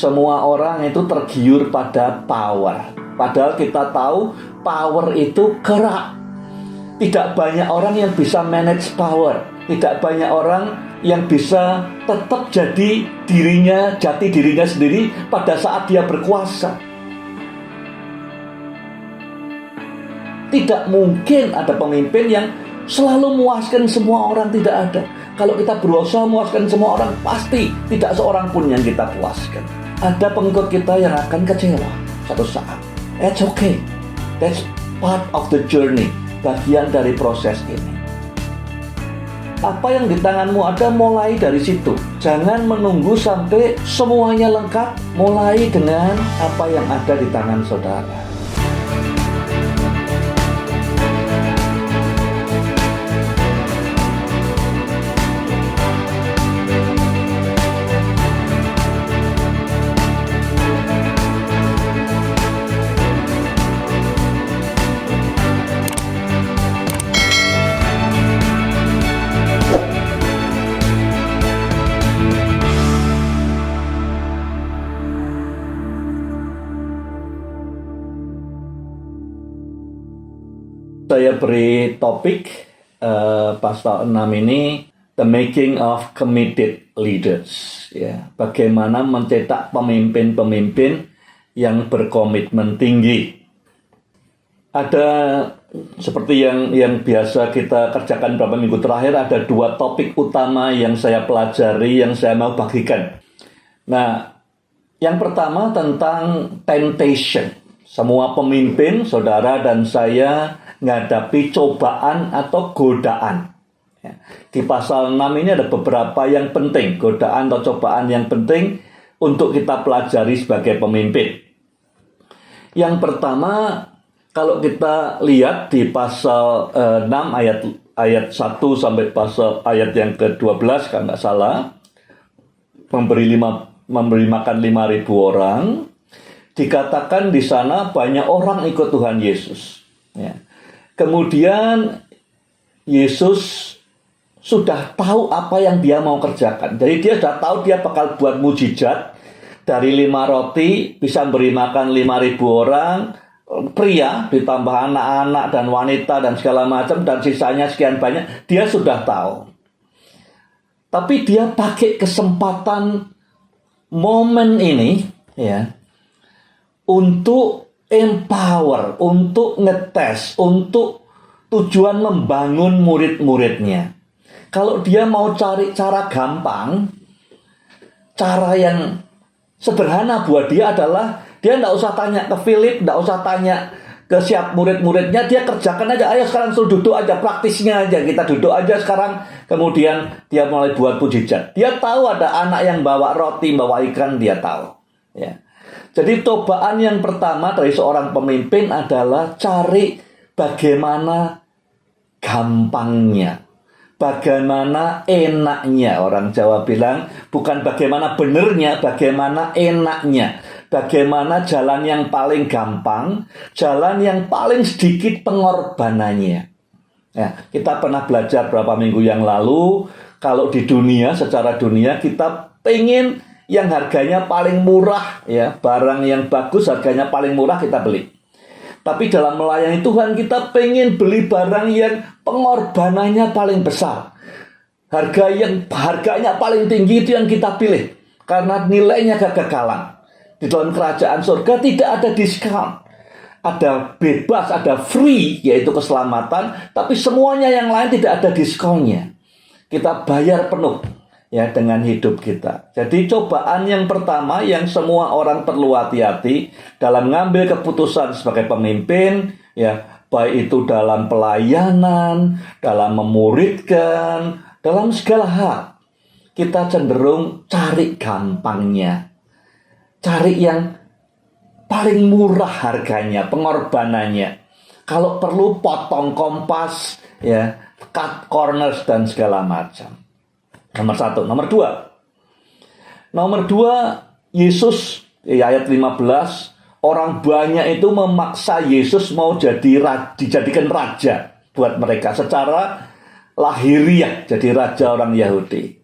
semua orang itu tergiur pada power. Padahal kita tahu power itu gerak. Tidak banyak orang yang bisa manage power. Tidak banyak orang yang bisa tetap jadi jati dirinya sendiri pada saat dia berkuasa. Tidak mungkin ada pemimpin yang selalu memuaskan semua orang, tidak ada. Kalau kita berusaha memuaskan semua orang, pasti tidak seorang pun yang kita puaskan. Ada pengikut kita yang akan kecewa satu saat. That's okay. That's part of the journey. Bagian dari proses ini. Apa yang di tanganmu ada, mulai dari situ. Jangan menunggu sampai semuanya lengkap. Mulai dengan apa yang ada di tangan saudara. Saya beri topik pasal 6 ini, The Making of Committed Leaders. Ya, bagaimana mencetak pemimpin-pemimpin yang berkomitmen tinggi. Ada seperti yang biasa kita kerjakan beberapa minggu terakhir, ada 2 topik utama yang saya pelajari, yang saya mau bagikan. Nah, yang pertama tentang temptation. Semua pemimpin, saudara dan saya, menghadapi cobaan atau godaan. Ya. Di pasal 6 ini ada beberapa yang penting, godaan atau cobaan yang penting untuk kita pelajari sebagai pemimpin. Yang pertama, kalau kita lihat di pasal 6 ayat 1 sampai pasal ayat yang ke-12 kalau nggak salah, memberi makan 5.000 orang, dikatakan di sana banyak orang ikut Tuhan Yesus. Ya. Kemudian Yesus sudah tahu apa yang dia mau kerjakan. Jadi dia sudah tahu dia bakal buat mujizat. Dari 5 roti bisa beri makan 5.000 orang, pria ditambah anak-anak dan wanita dan segala macam, dan sisanya sekian banyak. Dia sudah tahu. Tapi dia pakai kesempatan momen ini ya untuk empower, untuk ngetes, untuk tujuan membangun murid-muridnya. Kalau dia mau cari cara gampang, cara yang sederhana buat dia adalah dia tidak usah tanya ke Philip, tidak usah tanya ke siap murid-muridnya, dia kerjakan aja. Ayo sekarang suruh duduk aja, praktisnya aja, kita duduk aja sekarang. Kemudian dia mulai buat mujizat. Dia tahu ada anak yang bawa roti, bawa ikan, dia tahu. Ya. Jadi cobaan yang pertama dari seorang pemimpin adalah cari bagaimana gampangnya, bagaimana enaknya. Orang Jawa bilang bukan bagaimana benernya, bagaimana enaknya, bagaimana jalan yang paling gampang, jalan yang paling sedikit pengorbanannya. Ya, kita pernah belajar beberapa minggu yang lalu, kalau di dunia, secara dunia kita pengen yang harganya paling murah, ya, barang yang bagus harganya paling murah kita beli. Tapi dalam melayani Tuhan kita pengen beli barang yang pengorbanannya paling besar. Harganya paling tinggi itu yang kita pilih, karena nilainya kekekalan. Di dalam kerajaan surga tidak ada diskon. Ada bebas, ada free, yaitu keselamatan, tapi semuanya yang lain tidak ada diskonnya. Kita bayar penuh ya dengan hidup kita. Jadi cobaan yang pertama yang semua orang perlu hati-hati dalam mengambil keputusan sebagai pemimpin, ya, baik itu dalam pelayanan, dalam memuridkan, dalam segala hal. Kita cenderung cari gampangnya. Cari yang paling murah harganya, pengorbanannya. Kalau perlu potong kompas, ya, cut corners dan segala macam. Nomor 1. Nomor 2, Yesus, ayat 15, orang banyak itu memaksa Yesus mau dijadikan raja buat mereka secara lahiriah, jadi raja orang Yahudi.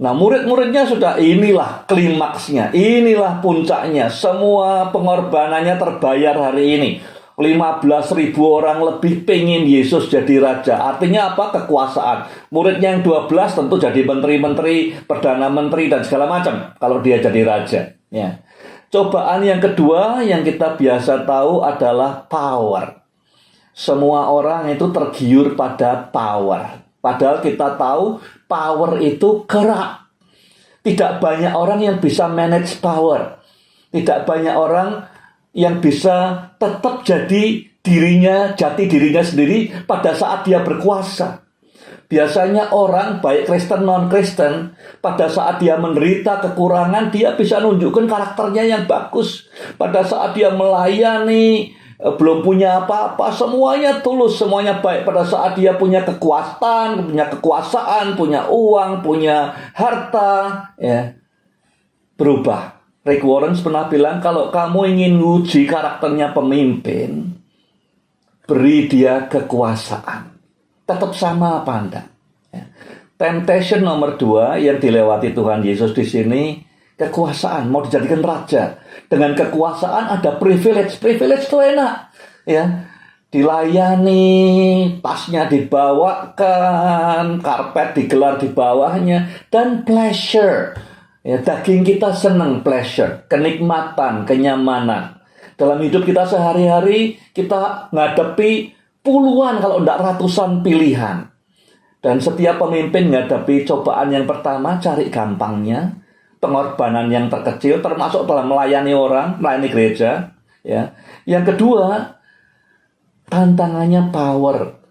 Nah, murid-muridnya sudah, inilah klimaksnya, inilah puncaknya, semua pengorbanannya terbayar hari ini. 15.000 orang lebih pengen Yesus jadi raja. Artinya apa? Kekuasaan. Muridnya yang 12 tentu jadi menteri-menteri, perdana menteri dan segala macam kalau dia jadi raja. Ya. Cobaan yang kedua yang kita biasa tahu adalah power. Semua orang itu tergiur pada power. Padahal kita tahu power itu gerak. Tidak banyak orang yang bisa manage power. Tidak banyak orang yang bisa tetap jadi jati dirinya sendiri pada saat dia berkuasa. Biasanya orang, baik Kristen non-Kristen, pada saat dia menderita kekurangan, dia bisa nunjukkan karakternya yang bagus. Pada saat dia melayani, belum punya apa-apa, semuanya tulus, semuanya baik. Pada saat dia punya kekuasaan, punya uang, punya harta, ya, berubah. Rick Warren pernah bilang, kalau kamu ingin uji karakternya pemimpin, beri dia kekuasaan. Tetap sama apa enggak? Ya. Temptation nomor 2 yang dilewati Tuhan Yesus di sini, kekuasaan, mau dijadikan raja. Dengan kekuasaan ada privilege. Privilege itu enak, ya. Dilayani, tasnya dibawakan, karpet digelar di bawahnya, dan pleasure. Ya, daging kita senang pleasure, kenikmatan, kenyamanan. Dalam hidup kita sehari-hari, kita ngadepi puluhan kalau tidak ratusan pilihan. Dan setiap pemimpin menghadapi cobaan yang pertama, cari gampangnya, pengorbanan yang terkecil, termasuk dalam melayani orang, melayani gereja. Ya. Yang kedua, tantangannya power.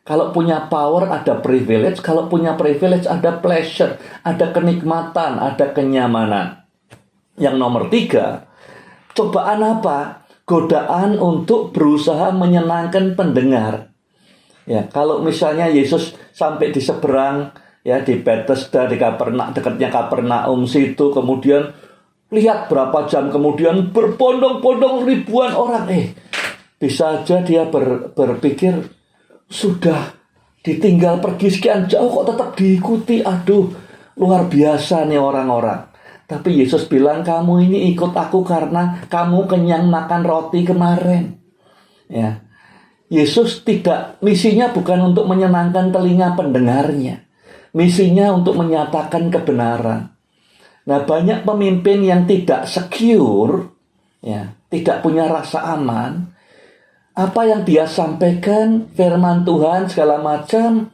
Kalau punya power ada privilege, kalau punya privilege ada pleasure, ada kenikmatan, ada kenyamanan. Yang nomor 3, cobaan apa? Godaan untuk berusaha menyenangkan pendengar. Ya, kalau misalnya Yesus sampai di seberang, ya, di Bethesda, di dekatnya Kapernaum situ, kemudian lihat berapa jam kemudian berbondong-bondong ribuan orang. Bisa aja dia berpikir, sudah ditinggal pergi sekian jauh kok tetap diikuti. Aduh, luar biasa nih orang-orang. Tapi Yesus bilang, kamu ini ikut aku karena kamu kenyang makan roti kemarin. Ya. Yesus misinya bukan untuk menyenangkan telinga pendengarnya. Misinya untuk menyatakan kebenaran. Nah, banyak pemimpin yang tidak secure, ya, tidak punya rasa aman. Apa yang dia sampaikan, firman Tuhan, segala macam,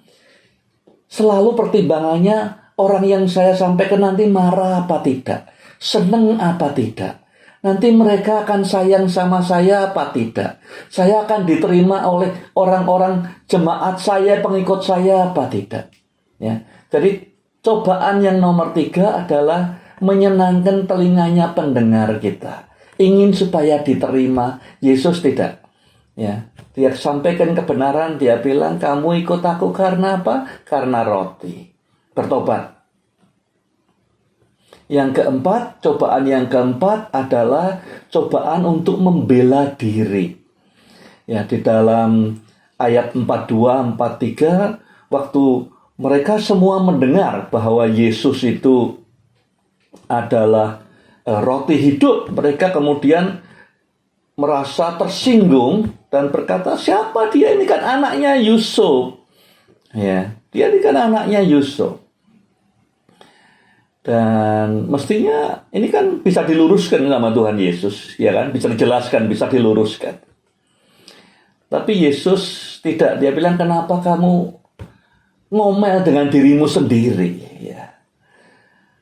selalu pertimbangannya, orang yang saya sampaikan nanti marah apa tidak, senang apa tidak, nanti mereka akan sayang sama saya apa tidak, saya akan diterima oleh orang-orang jemaat saya, pengikut saya apa tidak. Ya. Jadi cobaan yang nomor 3 adalah menyenangkan telinganya pendengar kita, ingin supaya diterima. Yesus tidak. Ya, dia sampaikan kebenaran, dia bilang, kamu ikut aku karena apa? Karena roti. Bertobat. Yang keempat, cobaan yang keempat adalah cobaan untuk membela diri. Ya, di dalam ayat 42, 43, waktu mereka semua mendengar bahwa Yesus itu adalah roti hidup, mereka kemudian merasa tersinggung dan berkata, siapa dia? Ini kan anaknya Yusuf. Ya, dia ini kan anaknya Yusuf. Dan mestinya ini kan bisa diluruskan sama Tuhan Yesus, ya kan? Bisa dijelaskan, bisa diluruskan. Tapi Yesus tidak, dia bilang, kenapa kamu ngomel dengan dirimu sendiri? Ya.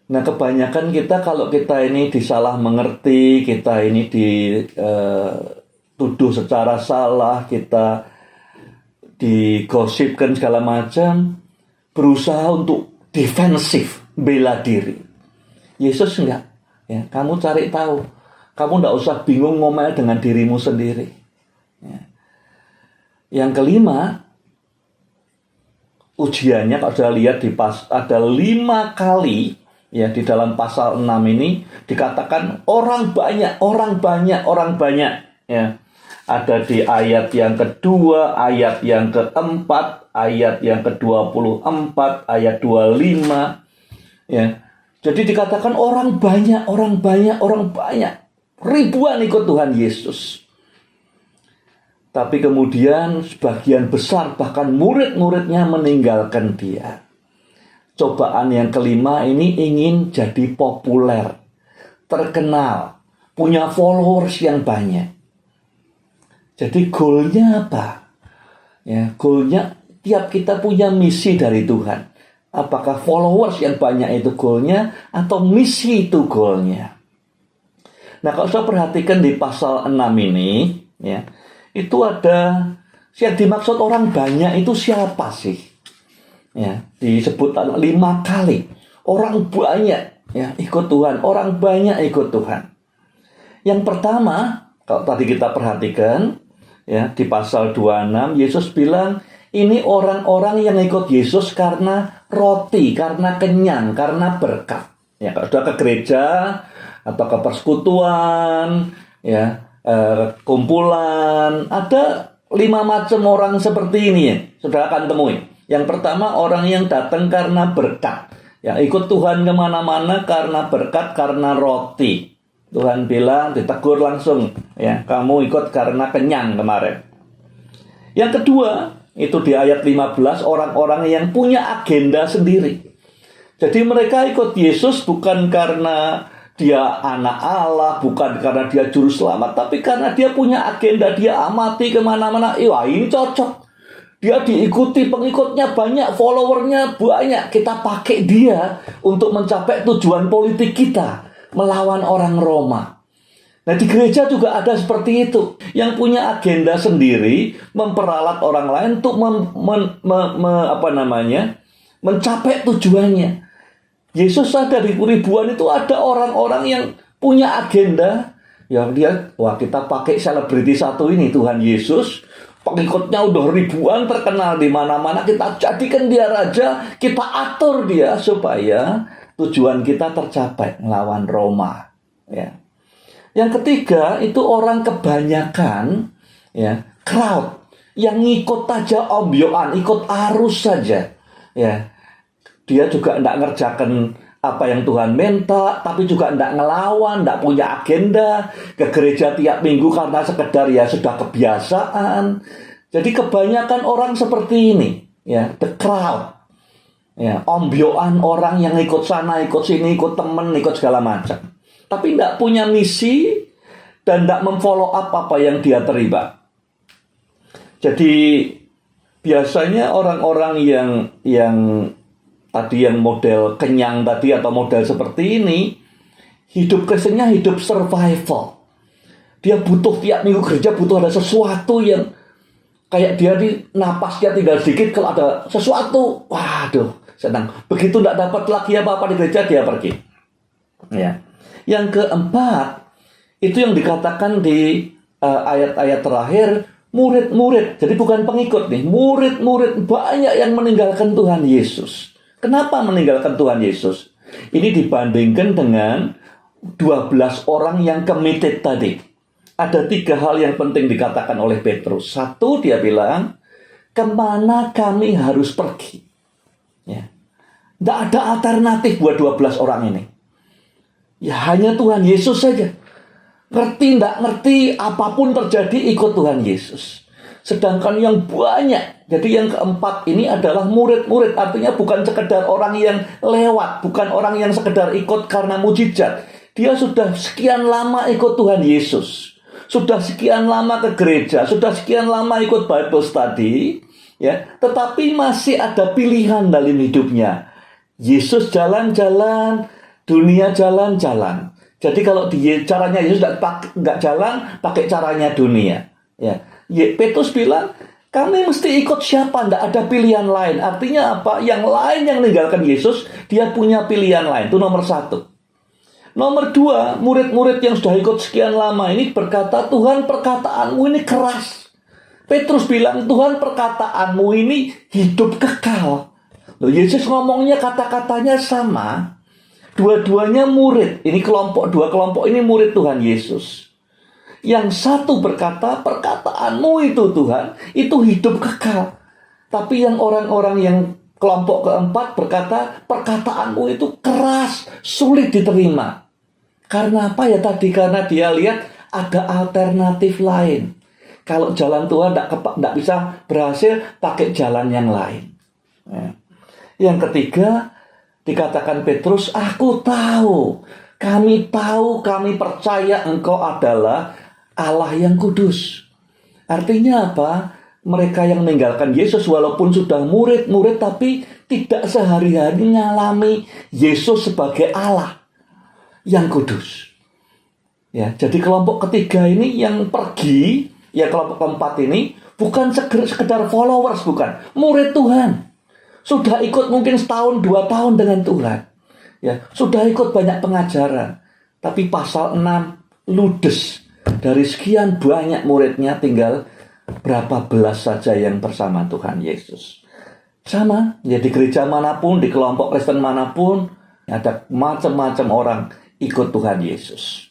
Nah, kebanyakan kita kalau kita ini disalah mengerti, kita ini dituduh secara salah, kita digosipkan segala macam, berusaha untuk defensif, bela diri. Yesus enggak. Ya, kamu cari tahu. Kamu enggak usah bingung ngomel dengan dirimu sendiri. Ya. Yang kelima, ujiannya kalau sudah lihat ada 5 kali. Ya, di dalam pasal 6 ini dikatakan orang banyak. Ya. Ada di ayat yang kedua, ayat yang keempat, ayat yang ke-24, ayat 25. Ya. Jadi dikatakan orang banyak. Ribuan ikut Tuhan Yesus. Tapi kemudian sebagian besar bahkan murid-muridnya meninggalkan dia. Cobaan yang kelima ini ingin jadi populer, terkenal, punya followers yang banyak. Jadi goalnya apa? Ya, goalnya tiap kita punya misi dari Tuhan. Apakah followers yang banyak itu goalnya atau misi itu goalnya? Nah, kalau saya perhatikan di pasal 6 ini, ya, itu ada yang dimaksud orang banyak itu siapa sih? Ya, disebut 5 kali. Orang banyak ya ikut Tuhan, orang banyak ikut Tuhan. Yang pertama, kalau tadi kita perhatikan ya di pasal 26 Yesus bilang ini orang-orang yang ikut Yesus karena roti, karena kenyang, karena berkat. Ya, kalau sudah ke gereja atau ke persekutuan, ya, kumpulan, ada 5 macam orang seperti ini ya, saudara akan temui. Yang pertama, orang yang datang karena berkat. Ya, ikut Tuhan kemana-mana karena berkat, karena roti. Tuhan bilang, ditegur langsung, ya, kamu ikut karena kenyang kemarin. Yang kedua, itu di ayat 15, orang-orang yang punya agenda sendiri. Jadi mereka ikut Yesus bukan karena dia anak Allah, bukan karena dia juru selamat, tapi karena dia punya agenda, dia amati kemana-mana, wah ini cocok. Dia diikuti, pengikutnya banyak, followernya banyak. Kita pakai dia untuk mencapai tujuan politik kita, melawan orang Roma. Nah, di gereja juga ada seperti itu. Yang punya agenda sendiri, memperalat orang lain untuk mencapai tujuannya. Yesus ada di ribuan itu ada orang-orang yang punya agenda. Ya dia, wah kita pakai selebriti satu ini, Tuhan Yesus. Pengikutnya udah ribuan, terkenal di mana-mana, kita jadikan dia raja, kita atur dia supaya tujuan kita tercapai, melawan Roma. Ya. Yang ketiga itu orang kebanyakan, ya, crowd yang ngikut aja ombyoan, ikut arus saja. Ya, dia juga tidak ngerjakan apa yang Tuhan minta, tapi juga tidak ngelawan, tidak punya agenda, ke gereja tiap minggu karena sekedar ya sudah kebiasaan. Jadi kebanyakan orang seperti ini, ya, the crowd, ya, ombyoan orang yang ikut sana, ikut sini, ikut temen, ikut segala macam. Tapi tidak punya misi dan tidak memfollow up apa yang dia terima. Jadi biasanya orang-orang yang tadi yang model kenyang tadi atau model seperti ini, hidup Kristennya hidup survival. Dia butuh tiap minggu gereja, butuh ada sesuatu yang kayak dia di napasnya tinggal sedikit, kalau ada sesuatu, waduh, senang. Begitu tidak dapat lagi apa-apa di gereja, dia pergi. Ya. Yang keempat, itu yang dikatakan di ayat-ayat terakhir, murid-murid. Jadi bukan pengikut nih, murid-murid banyak yang meninggalkan Tuhan Yesus. Kenapa meninggalkan Tuhan Yesus? Ini dibandingkan dengan 12 orang yang committed tadi. Ada 3 hal yang penting dikatakan oleh Petrus. 1, dia bilang, kemana kami harus pergi? Ya. Tidak ada alternatif buat 12 orang ini. Ya hanya Tuhan Yesus saja. Ngerti, tidak ngerti, apapun terjadi ikut Tuhan Yesus. Sedangkan yang banyak, jadi yang keempat ini adalah murid-murid. Artinya bukan sekedar orang yang lewat, bukan orang yang sekedar ikut karena mujizat. Dia sudah sekian lama ikut Tuhan Yesus. Sudah sekian lama ke gereja, sudah sekian lama ikut Bible study, ya. Tetapi masih ada pilihan dalam hidupnya. Yesus jalan-jalan, dunia jalan-jalan. Jadi kalau caranya Yesus nggak jalan, pakai caranya dunia. Ya. Petrus bilang, kami mesti ikut siapa? Nggak ada pilihan lain. Artinya apa? Yang lain yang meninggalkan Yesus, dia punya pilihan lain. Itu nomor 1. Nomor 2, murid-murid yang sudah ikut sekian lama ini berkata, Tuhan perkataanmu ini keras. Petrus bilang, Tuhan perkataanmu ini hidup kekal. Loh, Yesus ngomongnya kata-katanya sama. Dua-duanya murid. Ini dua kelompok ini murid Tuhan Yesus. Yang satu berkata, perkataanmu itu Tuhan, itu hidup kekal. Tapi yang orang-orang yang Kelompok keempat berkata, perkataanmu itu keras, sulit diterima. Karena apa ya tadi? Karena dia lihat ada alternatif lain. Kalau jalan Tuhan tidak bisa berhasil, pakai jalan yang lain. Ya. Yang ketiga, dikatakan Petrus, aku tahu, kami percaya engkau adalah Allah yang kudus. Artinya apa? Mereka yang meninggalkan Yesus walaupun sudah murid-murid tapi tidak sehari-hari mengalami Yesus sebagai Allah yang kudus. Ya, jadi kelompok ketiga ini yang pergi, ya kelompok keempat ini bukan sekedar followers, bukan, murid Tuhan. Sudah ikut mungkin setahun, 2 tahun dengan Tuhan. Ya, sudah ikut banyak pengajaran. Tapi pasal 6 ludes. Dari sekian banyak muridnya tinggal berapa belas saja yang bersama Tuhan Yesus. Sama, ya di gereja manapun, di kelompok Kristen manapun, ada macam-macam orang ikut Tuhan Yesus.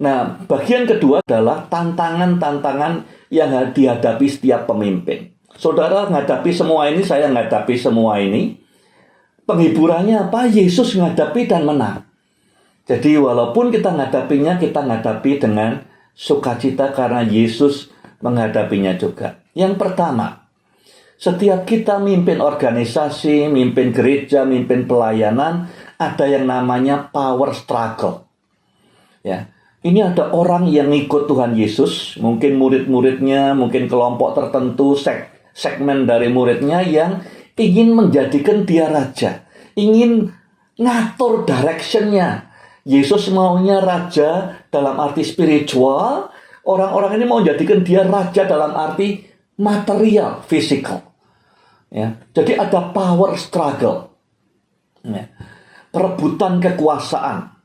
Nah, bagian kedua adalah tantangan-tantangan yang dihadapi setiap pemimpin. Saudara menghadapi semua ini, saya menghadapi semua ini. Penghiburannya apa? Yesus menghadapi dan menang. Jadi walaupun kita menghadapi dengan sukacita karena Yesus menghadapinya juga. Yang pertama, setiap kita mimpin organisasi, mimpin gereja, mimpin pelayanan, ada yang namanya power struggle. Ya, ini ada orang yang ikut Tuhan Yesus, mungkin murid-muridnya, mungkin kelompok tertentu, segmen dari muridnya yang ingin menjadikan dia raja, ingin ngatur directionnya. Yesus maunya raja dalam arti spiritual, orang-orang ini mau jadikan dia raja dalam arti material, physical. Ya, jadi ada power struggle, ya, perebutan kekuasaan.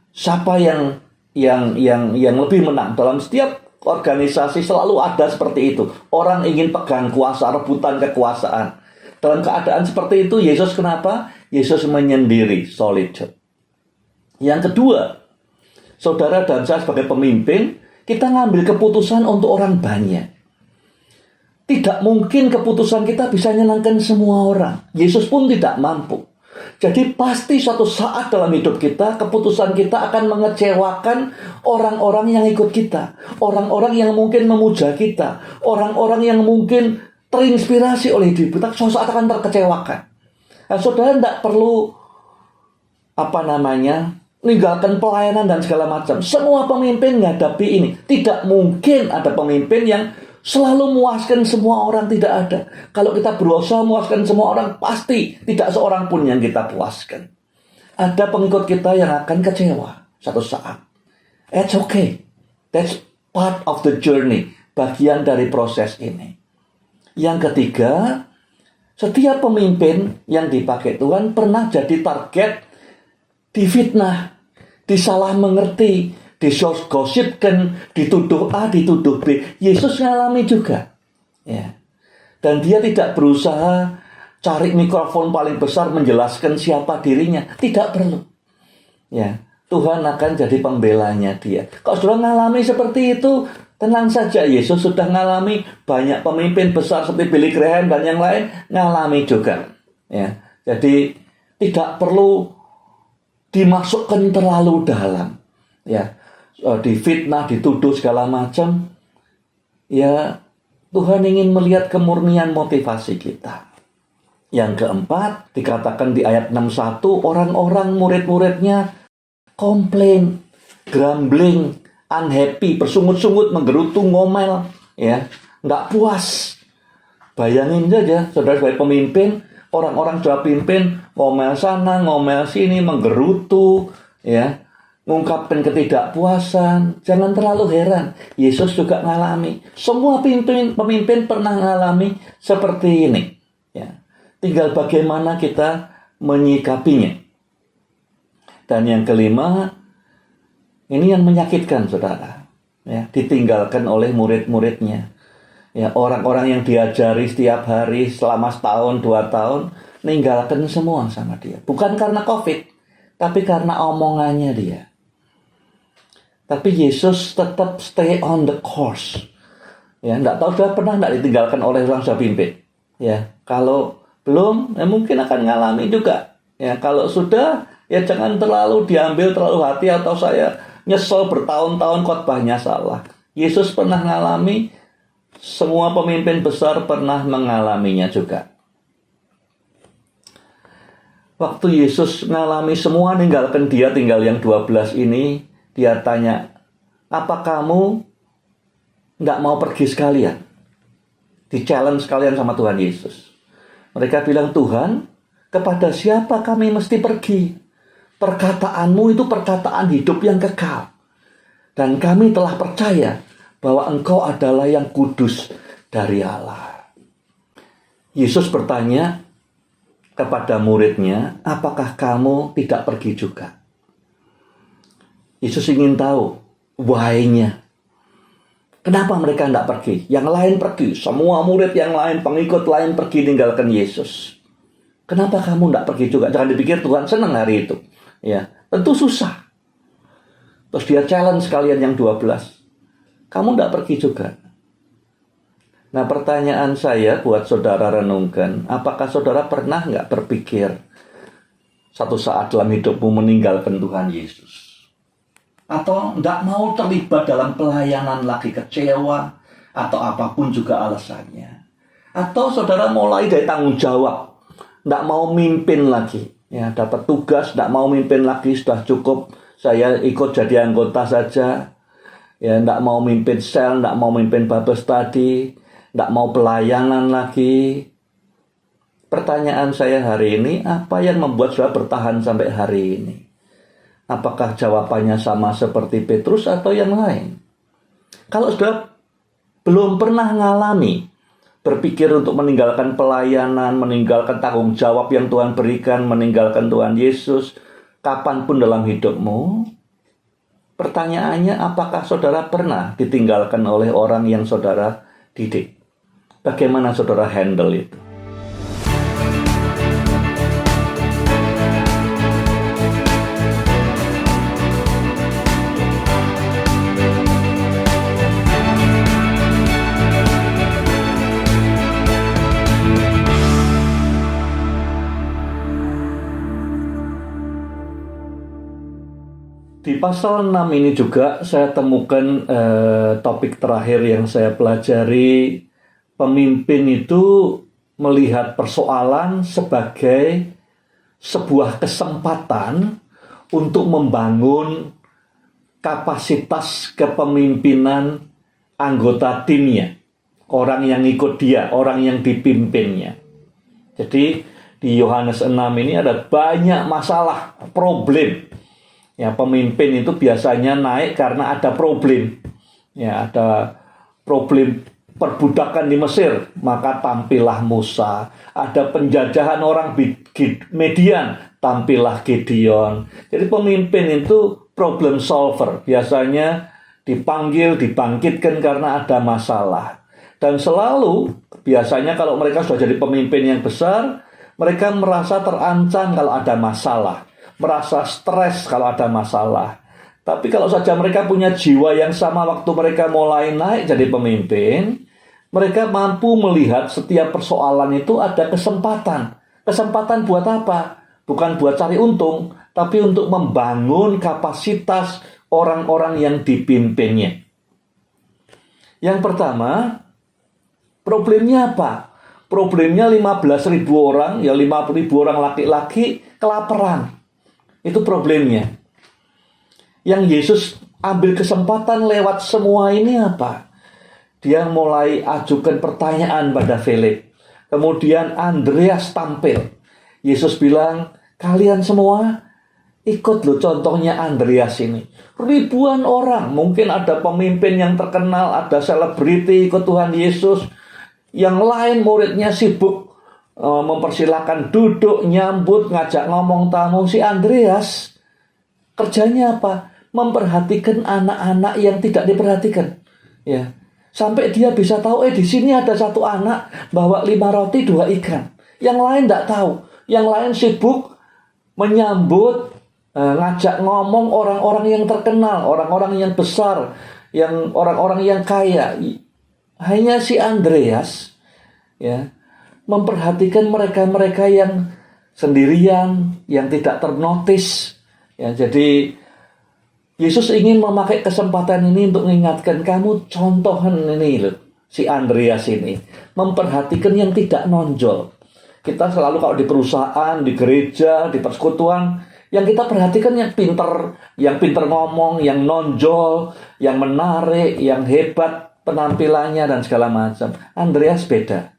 Siapa yang lebih menang? Dalam setiap organisasi selalu ada seperti itu. Orang ingin pegang kuasa, rebutan kekuasaan. Dalam keadaan seperti itu, Yesus kenapa? Yesus menyendiri, solitude. Yang kedua, saudara dan saya sebagai pemimpin, kita ngambil keputusan untuk orang banyak. Tidak mungkin keputusan kita bisa menyenangkan semua orang. Yesus pun tidak mampu. Jadi pasti suatu saat dalam hidup kita, keputusan kita akan mengecewakan orang-orang yang ikut kita. Orang-orang yang mungkin memuja kita. Orang-orang yang mungkin terinspirasi oleh hidup kita, suatu saat akan terkecewakan. Nah, saudara tidak perlu meninggalkan pelayanan dan segala macam. Semua pemimpin menghadapi ini. Tidak mungkin ada pemimpin yang selalu memuaskan semua orang, tidak ada. Kalau kita berusaha memuaskan semua orang, pasti tidak seorang pun yang kita puaskan. Ada pengikut kita yang akan kecewa satu saat. It's okay. That's part of the journey. Bagian dari proses ini. Yang ketiga, setiap pemimpin yang dipakai Tuhan pernah jadi target difitnah, disalah mengerti, digosipkan, dituduh A, dituduh B. Yesus ngalami juga. Ya. Dan dia tidak berusaha cari mikrofon paling besar menjelaskan siapa dirinya. Tidak perlu. Ya. Tuhan akan jadi pembelanya dia. Kalau sudah ngalami seperti itu, tenang saja. Yesus sudah ngalami, banyak pemimpin besar seperti Billy Graham dan yang lain ngalami juga. Ya. Jadi tidak perlu dimasukkan terlalu dalam, ya, difitnah, dituduh segala macam. Ya, Tuhan ingin melihat kemurnian motivasi kita. Yang keempat, dikatakan di ayat 61, orang-orang murid-muridnya komplain, grumbling, unhappy, bersungut-sungut, menggerutu, ngomel, ya, nggak puas. Bayangin saja, saudara sebagai pemimpin, orang-orang sudah pimpin, ngomel sana, ngomel sini, menggerutu, ya, mengungkapkan ketidakpuasan. Jangan terlalu heran, Yesus juga ngalami. Semua pemimpin pernah ngalami seperti ini. Ya. Tinggal bagaimana kita menyikapinya. Dan yang kelima, ini yang menyakitkan, saudara. Ya, ditinggalkan oleh murid-muridnya. Ya, orang-orang yang diajari setiap hari selama setahun, 2 tahun, ninggalkan semua sama dia. Bukan karena COVID, tapi karena omongannya dia. Tapi Yesus tetap stay on the course. Ya, enggak tahu sudah pernah enggak ditinggalkan oleh orang sudah pimpin. Ya, kalau Belum, mungkin akan ngalami juga. Ya, kalau sudah, ya jangan terlalu diambil terlalu hati atau saya nyesel bertahun-tahun khotbahnya salah. Yesus pernah ngalami, semua pemimpin besar pernah mengalaminya juga. Waktu Yesus ngalami semua ninggalkan dia, tinggal yang 12 ini, dia tanya, apa kamu nggak mau pergi sekalian? Di-challenge sekalian sama Tuhan Yesus. Mereka bilang, Tuhan, kepada siapa kami mesti pergi? Perkataanmu itu perkataan hidup yang kekal. Dan kami telah percaya bahwa Engkau adalah yang kudus dari Allah. Yesus bertanya kepada muridnya, apakah kamu tidak pergi juga? Yesus ingin tahu why-nya. Kenapa mereka tidak pergi? Yang lain pergi, semua murid yang lain, pengikut lain pergi tinggalkan Yesus. Kenapa kamu tidak pergi juga? Jangan dipikir Tuhan senang hari itu. Ya, tentu susah. Terus dia challenge sekalian yang 12. Kamu tidak pergi juga. Nah, pertanyaan saya buat saudara renungkan, apakah saudara pernah nggak berpikir satu saat dalam hidupmu meninggalkan Tuhan Yesus? Atau nggak mau terlibat dalam pelayanan lagi, kecewa, atau apapun juga alasannya. Atau saudara mulai dari tanggung jawab, nggak mau mimpin lagi. Ya, dapat tugas, nggak mau mimpin lagi, sudah cukup, saya ikut jadi anggota saja. Ya, nggak mau mimpin sel, nggak mau mimpin Bible study, nggak mau pelayanan lagi. Pertanyaan saya hari ini, apa yang membuat saudara bertahan sampai hari ini? Apakah jawabannya sama seperti Petrus atau yang lain? Kalau saudara belum pernah ngalami berpikir untuk meninggalkan pelayanan, meninggalkan tanggung jawab yang Tuhan berikan, meninggalkan Tuhan Yesus, kapanpun dalam hidupmu, pertanyaannya, apakah saudara pernah ditinggalkan oleh orang yang saudara didik? Bagaimana saudara handle itu? Di pasal 6 ini juga saya temukan topik terakhir yang saya pelajari. Pemimpin itu melihat persoalan sebagai sebuah kesempatan untuk membangun kapasitas kepemimpinan anggota timnya, orang yang ikut dia, orang yang dipimpinnya. Jadi di Yohanes 6 ini ada banyak masalah, problem. Ya, pemimpin itu biasanya naik karena ada problem. Ya, ada problem perbudakan di Mesir, maka tampillah Musa. Ada penjajahan orang Median, tampillah Gideon. Jadi pemimpin itu problem solver. Biasanya dipanggil, dibangkitkan karena ada masalah. Dan selalu, biasanya kalau mereka sudah jadi pemimpin yang besar, mereka merasa terancam kalau ada masalah. Merasa stres kalau ada masalah. Tapi kalau saja mereka punya jiwa yang sama waktu mereka mulai naik jadi pemimpin, mereka mampu melihat setiap persoalan itu ada kesempatan. Kesempatan buat apa? Bukan buat cari untung, tapi untuk membangun kapasitas orang-orang yang dipimpinnya. Yang pertama, problemnya apa? Problemnya 15.000 orang, ya 50.000 orang laki-laki kelaparan. Itu problemnya. Yang Yesus ambil kesempatan lewat semua ini apa? Dia mulai ajukan pertanyaan pada Filip. Kemudian Andreas tampil. Yesus bilang, kalian semua ikut loh contohnya Andreas ini. Ribuan orang, mungkin ada pemimpin yang terkenal, ada selebriti ikut Tuhan Yesus. Yang lain muridnya sibuk mempersilahkan duduk, nyambut, ngajak ngomong tamu. Si Andreas kerjanya apa? Memperhatikan anak-anak yang tidak diperhatikan. Ya, sampai dia bisa tahu, di sini ada satu anak bawa 5 roti 2 ikan. Yang lain tidak tahu. Yang lain sibuk menyambut, ngajak ngomong orang-orang yang terkenal, orang-orang yang besar, orang-orang yang kaya. Hanya si Andreas, ya, memperhatikan mereka-mereka yang sendirian, yang tidak ternotis. Ya, jadi Yesus ingin memakai kesempatan ini untuk mengingatkan kamu, contohan ini loh, si Andreas ini memperhatikan yang tidak nonjol. Kita selalu kalau di perusahaan, di gereja, di persekutuan, yang kita perhatikan yang pinter ngomong, yang nonjol, yang menarik, yang hebat penampilannya dan segala macam. Andreas beda.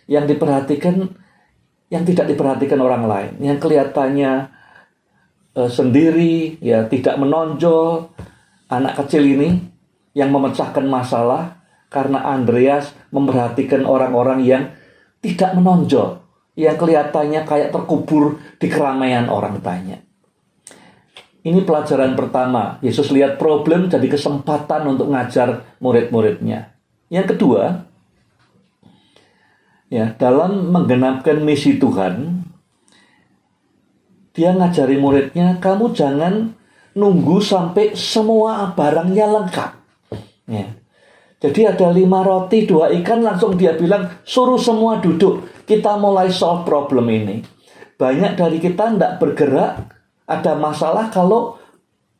Yang diperhatikan, yang tidak diperhatikan orang lain, yang kelihatannya sendiri, ya tidak menonjol. Anak kecil ini yang memecahkan masalah karena Andreas memperhatikan orang-orang yang tidak menonjol, yang kelihatannya kayak terkubur di keramaian orang banyak. Ini pelajaran pertama. Yesus lihat problem jadi kesempatan untuk ngajar murid-muridnya. Yang kedua, ya, dalam menggenapkan misi Tuhan, dia ngajari muridnya, kamu jangan nunggu sampai semua barangnya lengkap. Ya. Jadi ada 5 roti, 2 ikan, langsung dia bilang, suruh semua duduk, kita mulai solve problem ini. Banyak dari kita tidak bergerak, ada masalah kalau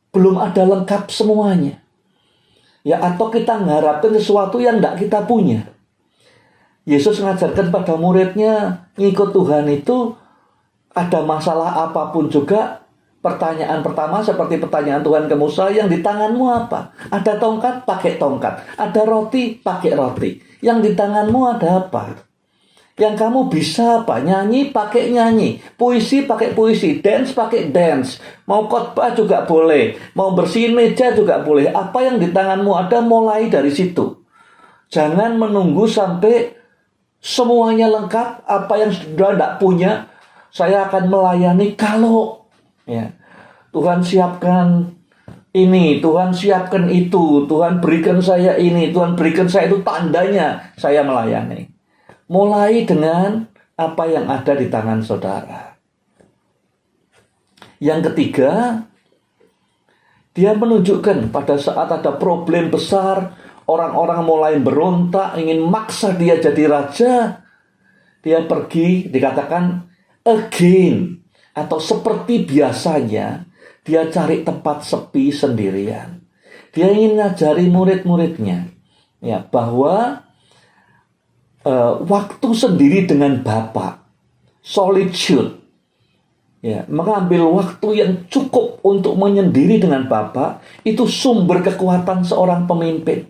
belum ada lengkap semuanya. Ya, atau kita mengharapkan sesuatu yang tidak kita punya. Yesus mengajarkan pada muridnya, ngikut Tuhan itu ada masalah apapun juga, pertanyaan pertama seperti pertanyaan Tuhan ke Musa, yang di tanganmu apa? Ada tongkat, pakai tongkat. Ada roti, pakai roti. Yang di tanganmu ada apa? Yang kamu bisa apa? Nyanyi, pakai nyanyi. Puisi, pakai puisi. Dance, pakai dance. Mau khotbah juga boleh. Mau bersihin meja juga boleh. Apa yang di tanganmu ada, mulai dari situ. Jangan menunggu sampai semuanya lengkap. Apa yang sudah tidak punya, saya akan melayani kalau ya, Tuhan siapkan ini, Tuhan siapkan itu, Tuhan berikan saya ini, Tuhan berikan saya itu, tandanya saya melayani. Mulai dengan apa yang ada di tangan saudara. Yang ketiga, dia menunjukkan pada saat ada problem besar, orang-orang mulai berontak, ingin maksa dia jadi raja, dia pergi, dikatakan again, atau seperti biasanya, dia cari tempat sepi sendirian. Dia ingin ngajari murid-muridnya, ya, bahwa waktu sendiri dengan Bapa, solitude, ya, mengambil waktu yang cukup untuk menyendiri dengan Bapa, itu sumber kekuatan seorang pemimpin.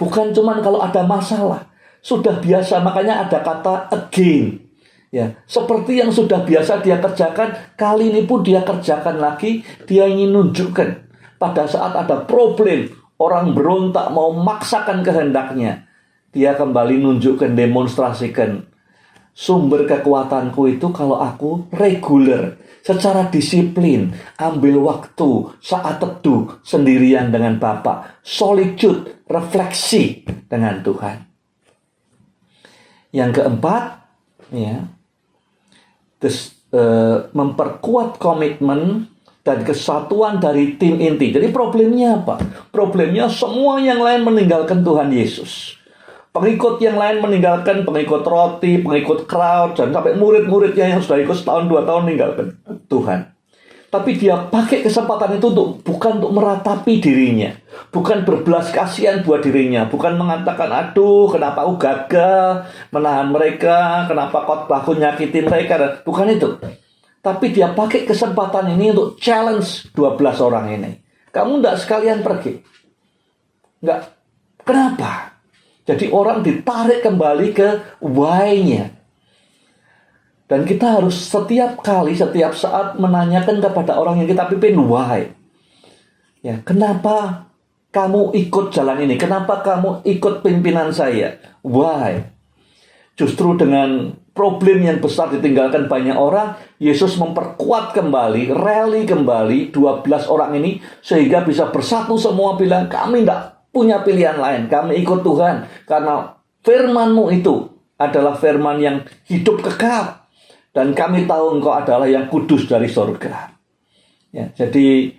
Bukan cuma kalau ada masalah, sudah biasa, makanya ada kata again. Ya, seperti yang sudah biasa dia kerjakan, kali ini pun dia kerjakan lagi. Dia ingin nunjukkan pada saat ada problem, orang berontak mau memaksakan kehendaknya, dia kembali nunjukkan, demonstrasikan, sumber kekuatanku itu kalau aku reguler, secara disiplin, ambil waktu saat teduh sendirian dengan Bapa, solitude, refleksi dengan Tuhan. Yang keempat, ya, memperkuat komitmen dan kesatuan dari tim inti. Jadi problemnya apa? Problemnya semua yang lain meninggalkan Tuhan Yesus. Pengikut yang lain meninggalkan, pengikut roti, pengikut crowd, dan sampai murid-muridnya yang sudah ikut setahun 2 tahun meninggalkan Tuhan. Tapi dia pakai kesempatan itu bukan untuk meratapi dirinya, bukan berbelas kasihan buat dirinya, bukan mengatakan, aduh kenapa aku gagal menahan mereka, kenapa khotbahku nyakiti mereka, bukan itu. Tapi dia pakai kesempatan ini untuk challenge 12 orang ini. Kamu tidak sekalian pergi? Enggak. Kenapa? Jadi orang ditarik kembali ke why-nya. Dan kita harus setiap kali, setiap saat menanyakan kepada orang yang kita pimpin, why? Ya, kenapa kamu ikut jalan ini? Kenapa kamu ikut pimpinan saya? Why? Justru dengan problem yang besar ditinggalkan banyak orang, Yesus memperkuat kembali, rally kembali 12 orang ini, sehingga bisa bersatu semua bilang, kami tidak punya pilihan lain, kami ikut Tuhan, karena firman-Mu itu adalah firman yang hidup kekal, dan kami tahu Engkau adalah yang kudus dari surga. Ya, jadi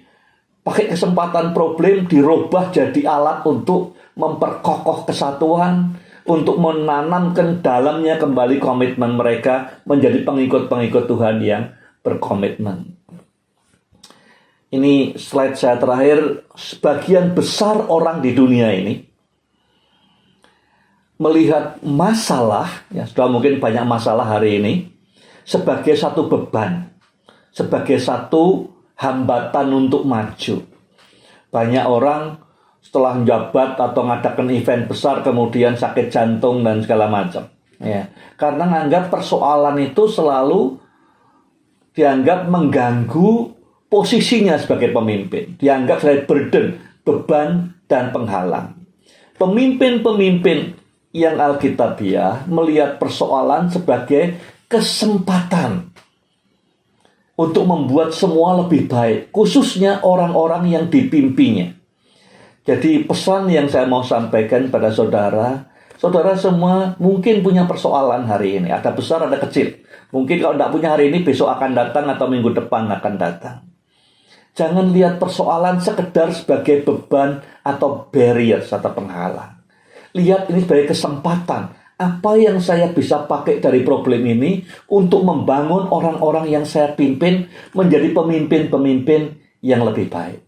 pakai kesempatan problem dirubah jadi alat untuk memperkokoh kesatuan, untuk menanamkan dalamnya kembali komitmen mereka menjadi pengikut-pengikut Tuhan yang berkomitmen. Ini slide saya terakhir. Sebagian besar orang di dunia ini melihat masalah, ya sudah mungkin banyak masalah hari ini, sebagai satu beban, sebagai satu hambatan untuk maju. Banyak orang setelah menjabat atau ngadakan event besar kemudian sakit jantung dan segala macam. Ya, karena menganggap persoalan itu selalu dianggap mengganggu posisinya sebagai pemimpin. Dianggap sebagai burden, beban, dan penghalang. Pemimpin-pemimpin yang alkitabiah melihat persoalan sebagai kesempatan untuk membuat semua lebih baik, khususnya orang-orang yang dipimpinnya. Jadi pesan yang saya mau sampaikan pada saudara, saudara semua mungkin punya persoalan hari ini. Ada besar, ada kecil. Mungkin kalau tidak punya hari ini, besok akan datang atau minggu depan akan datang. Jangan lihat persoalan sekedar sebagai beban atau barriers atau penghalang. Lihat ini sebagai kesempatan. Apa yang saya bisa pakai dari problem ini untuk membangun orang-orang yang saya pimpin menjadi pemimpin-pemimpin yang lebih baik.